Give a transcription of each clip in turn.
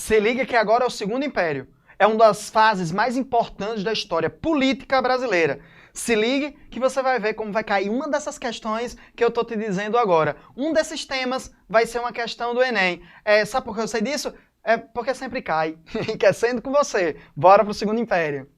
Se liga que agora é o Segundo Império. É uma das fases mais importantes da história política brasileira. Se ligue que você vai ver como vai cair uma dessas questões que eu tô te dizendo agora. Um desses temas vai ser uma questão do Enem. Sabe por que eu sei disso? É porque sempre cai. Enriquecendo com você. Bora pro Segundo Império.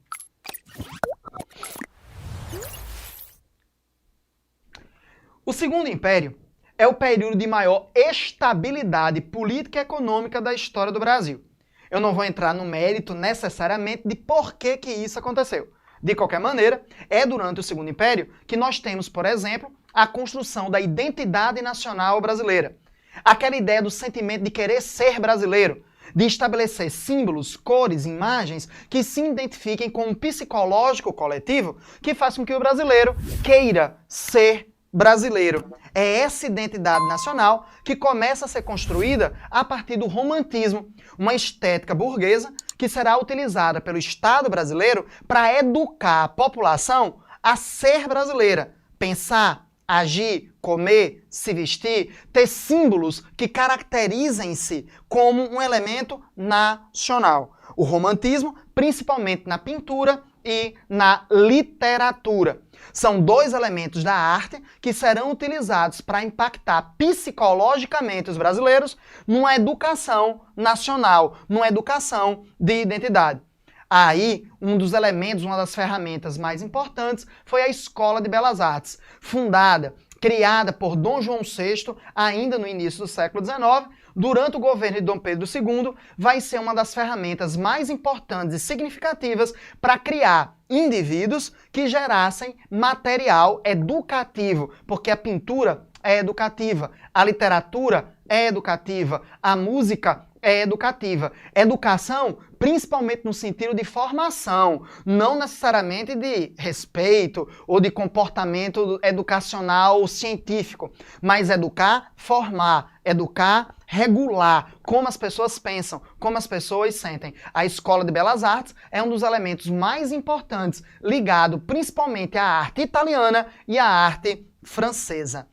O Segundo Império é o período de maior estabilidade política e econômica da história do Brasil. Eu não vou entrar no mérito necessariamente de por que isso aconteceu. De qualquer maneira, é durante o Segundo Império que nós temos, por exemplo, a construção da identidade nacional brasileira. Aquela ideia do sentimento de querer ser brasileiro, de estabelecer símbolos, cores, imagens que se identifiquem com um psicológico coletivo que faz com que o brasileiro queira ser brasileiro. É essa identidade nacional que começa a ser construída a partir do romantismo, uma estética burguesa que será utilizada pelo Estado brasileiro para educar a população a ser brasileira, pensar, agir, comer, se vestir, ter símbolos que caracterizem-se como um elemento nacional. O romantismo, principalmente na pintura e na literatura. São dois elementos da arte que serão utilizados para impactar psicologicamente os brasileiros numa educação nacional, numa educação de identidade. Aí, um dos elementos, uma das ferramentas mais importantes foi a Escola de Belas Artes, fundada, criada por Dom João VI, ainda no início do século XIX, durante o governo de Dom Pedro II, vai ser uma das ferramentas mais importantes e significativas para criar indivíduos que gerassem material educativo, porque a pintura é educativa, a literatura é educativa, a música é educativa. Educação, principalmente no sentido de formação, não necessariamente de respeito ou de comportamento educacional científico, mas educar, formar, educar, regular, como as pessoas pensam, como as pessoas sentem. A Escola de Belas Artes é um dos elementos mais importantes, ligado principalmente à arte italiana e à arte francesa.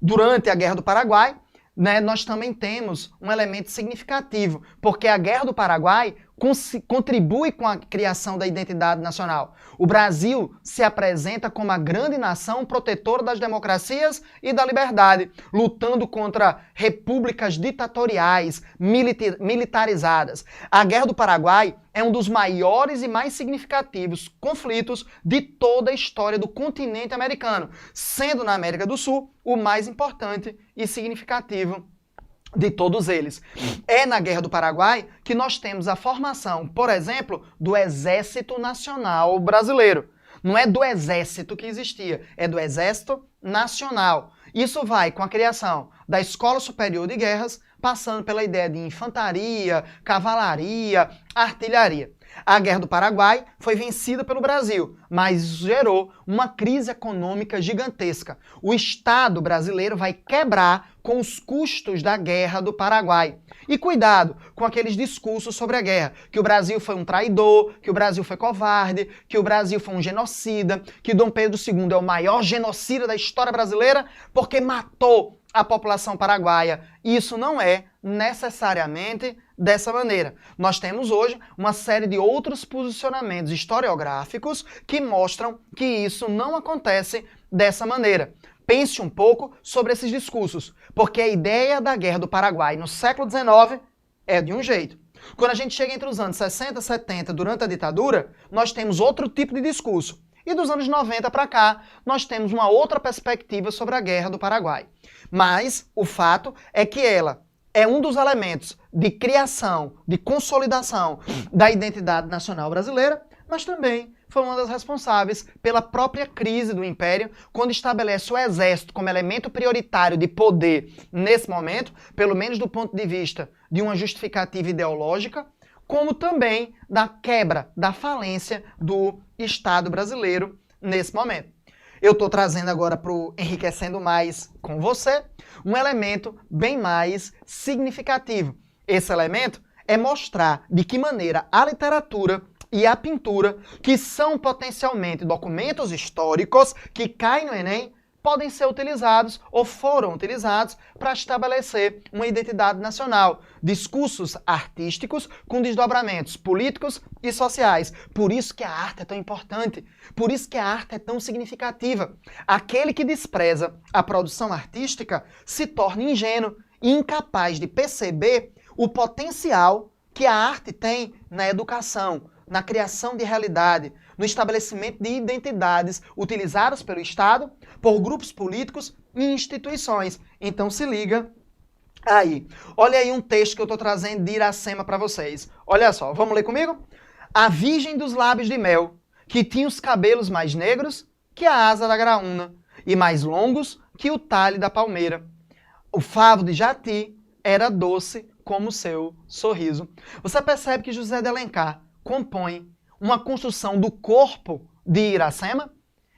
Durante a Guerra do Paraguai, nós também temos um elemento significativo, porque a Guerra do Paraguai contribui com a criação da identidade nacional. O Brasil se apresenta como a grande nação protetora das democracias e da liberdade, lutando contra repúblicas ditatoriais, militarizadas. A Guerra do Paraguai é um dos maiores e mais significativos conflitos de toda a história do continente americano, sendo na América do Sul o mais importante e significativo de todos eles. É na Guerra do Paraguai que nós temos a formação, por exemplo, do Exército Nacional Brasileiro. Não é do Exército que existia, é do Exército Nacional. Isso vai com a criação da Escola Superior de Guerras, passando pela ideia de infantaria, cavalaria, artilharia. A Guerra do Paraguai foi vencida pelo Brasil, mas gerou uma crise econômica gigantesca. O Estado brasileiro vai quebrar com os custos da Guerra do Paraguai. E cuidado com aqueles discursos sobre a guerra, que o Brasil foi um traidor, que o Brasil foi covarde, que o Brasil foi um genocida, que Dom Pedro II é o maior genocida da história brasileira porque matou a população paraguaia. Isso não é necessariamente dessa maneira. Nós temos hoje uma série de outros posicionamentos historiográficos que mostram que isso não acontece dessa maneira. Pense um pouco sobre esses discursos, porque a ideia da Guerra do Paraguai no século XIX é de um jeito. Quando a gente chega entre os anos 60 e 70, durante a ditadura, nós temos outro tipo de discurso. E dos anos 90 para cá, nós temos uma outra perspectiva sobre a Guerra do Paraguai. Mas o fato é que ela é um dos elementos de criação, de consolidação da identidade nacional brasileira, mas também foi uma das responsáveis pela própria crise do Império, quando estabelece o Exército como elemento prioritário de poder nesse momento, pelo menos do ponto de vista de uma justificativa ideológica, como também da quebra, da falência do Estado brasileiro nesse momento. Eu estou trazendo agora para o Enriquecendo Mais com você um elemento bem mais significativo. Esse elemento é mostrar de que maneira a literatura e a pintura, que são potencialmente documentos históricos que caem no Enem, podem ser utilizados ou foram utilizados para estabelecer uma identidade nacional. Discursos artísticos com desdobramentos políticos e sociais. Por isso que a arte é tão importante, por isso que a arte é tão significativa. Aquele que despreza a produção artística se torna ingênuo e incapaz de perceber o potencial que a arte tem na educação, na criação de realidade, no estabelecimento de identidades utilizadas pelo Estado, por grupos políticos e instituições. Então se liga aí. Olha aí um texto que eu estou trazendo de Iracema para vocês. Olha só, vamos ler comigo? A Virgem dos Lábios de Mel, que tinha os cabelos mais negros que a asa da graúna, e mais longos que o talhe da palmeira. O favo de Jati era doce como seu sorriso. Você percebe que José de Alencar compõe uma construção do corpo de Iracema?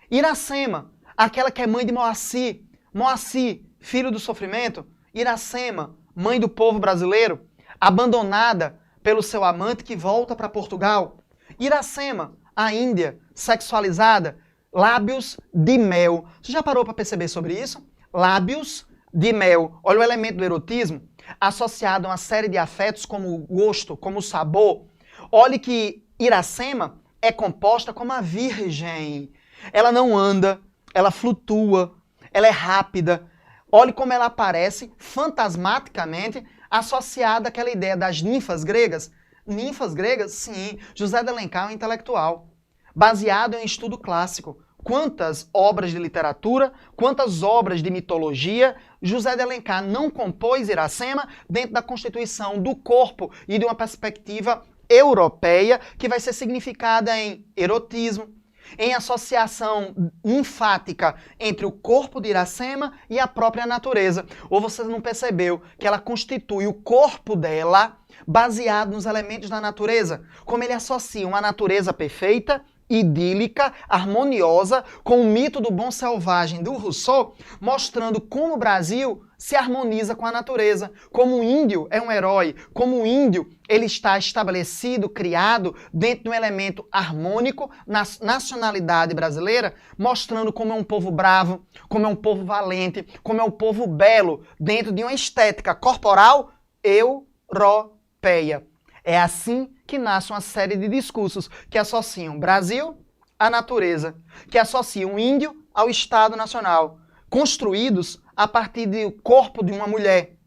Iracema, aquela que é mãe de Moacir, Moacir, filho do sofrimento, Iracema, mãe do povo brasileiro, abandonada pelo seu amante que volta para Portugal. Iracema, a Índia, sexualizada, lábios de mel. Você já parou para perceber sobre isso? Lábios de mel. Olha o elemento do erotismo associado a uma série de afetos como o gosto, como o sabor. Olhe que Iracema é composta como a virgem. Ela não anda, ela flutua, ela é rápida. Olhe como ela aparece fantasmaticamente associada àquela ideia das ninfas gregas. Ninfas gregas? Sim. José de Alencar é um intelectual, baseado em um estudo clássico. Quantas obras de literatura, quantas obras de mitologia José de Alencar não compôs Iracema dentro da constituição do corpo e de uma perspectiva europeia que vai ser significada em erotismo, em associação linfática entre o corpo de Iracema e a própria natureza. Ou você não percebeu que ela constitui o corpo dela baseado nos elementos da natureza? Como ele associa uma natureza perfeita, idílica, harmoniosa, com o mito do bom selvagem do Rousseau, mostrando como o Brasil se harmoniza com a natureza, como o índio é um herói, como o índio ele está estabelecido, criado dentro de um elemento harmônico na nacionalidade brasileira, mostrando como é um povo bravo, como é um povo valente, como é um povo belo, dentro de uma estética corporal europeia. É assim que nasce uma série de discursos que associam Brasil à natureza, que associam o índio ao Estado Nacional, construídos a partir do corpo de uma mulher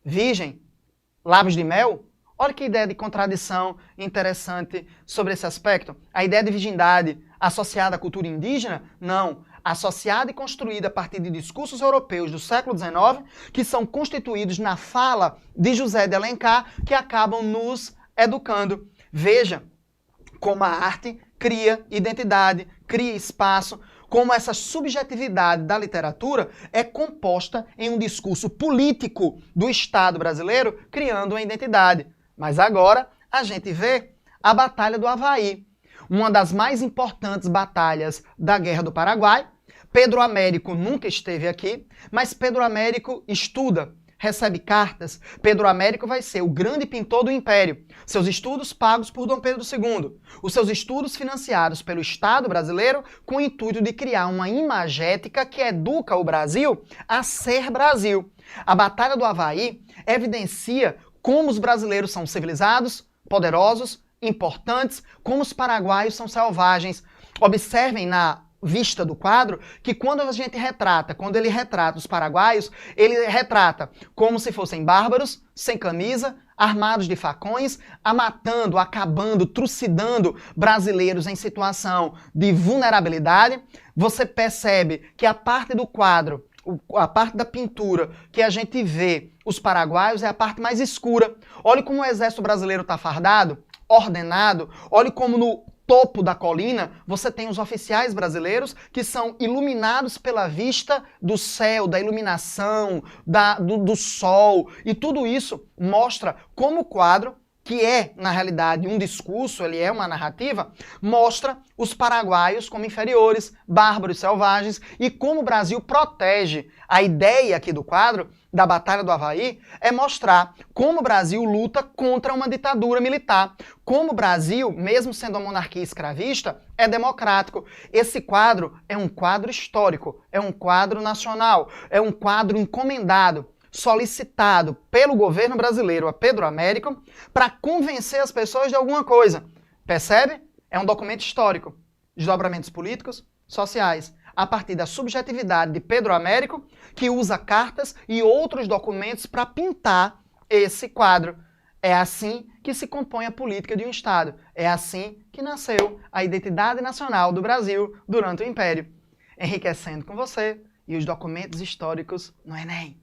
virgem, lábios de mel. Olha que ideia de contradição interessante sobre esse aspecto. A ideia de virgindade associada à cultura indígena? Não. Associada e construída a partir de discursos europeus do século XIX, que são constituídos na fala de José de Alencar, que acabam nos educando. Veja como a arte cria identidade, cria espaço, como essa subjetividade da literatura é composta em um discurso político do Estado brasileiro, criando uma identidade. Mas agora a gente vê a Batalha do Avaí, uma das mais importantes batalhas da Guerra do Paraguai. Pedro Américo nunca esteve aqui, mas Pedro Américo estuda, recebe cartas. Pedro Américo vai ser o grande pintor do Império. Seus estudos pagos por Dom Pedro II. Os seus estudos financiados pelo Estado brasileiro com o intuito de criar uma imagética que educa o Brasil a ser Brasil. A Batalha do Avaí evidencia como os brasileiros são civilizados, poderosos, importantes, como os paraguaios são selvagens. Observem na vista do quadro que quando ele retrata os paraguaios, ele retrata como se fossem bárbaros, sem camisa, armados de facões, matando, acabando, trucidando brasileiros em situação de vulnerabilidade. Você percebe que a parte do quadro, a parte da pintura que a gente vê os paraguaios é a parte mais escura. Olhe como o exército brasileiro está fardado, ordenado. Olhe como no topo da colina você tem os oficiais brasileiros que são iluminados pela vista do céu, da iluminação, do sol. E tudo isso mostra como o quadro que é, na realidade, um discurso, ele é uma narrativa, mostra os paraguaios como inferiores, bárbaros, selvagens, e como o Brasil protege. A ideia aqui do quadro, da Batalha do Avaí, é mostrar como o Brasil luta contra uma ditadura militar, como o Brasil, mesmo sendo uma monarquia escravista, é democrático. Esse quadro é um quadro histórico, é um quadro nacional, é um quadro encomendado, solicitado pelo governo brasileiro a Pedro Américo para convencer as pessoas de alguma coisa. Percebe? É um documento histórico. Desdobramentos políticos, sociais, a partir da subjetividade de Pedro Américo, que usa cartas e outros documentos para pintar esse quadro. É assim que se compõe a política de um Estado. É assim que nasceu a identidade nacional do Brasil durante o Império. Enriquecendo com você e os documentos históricos no Enem.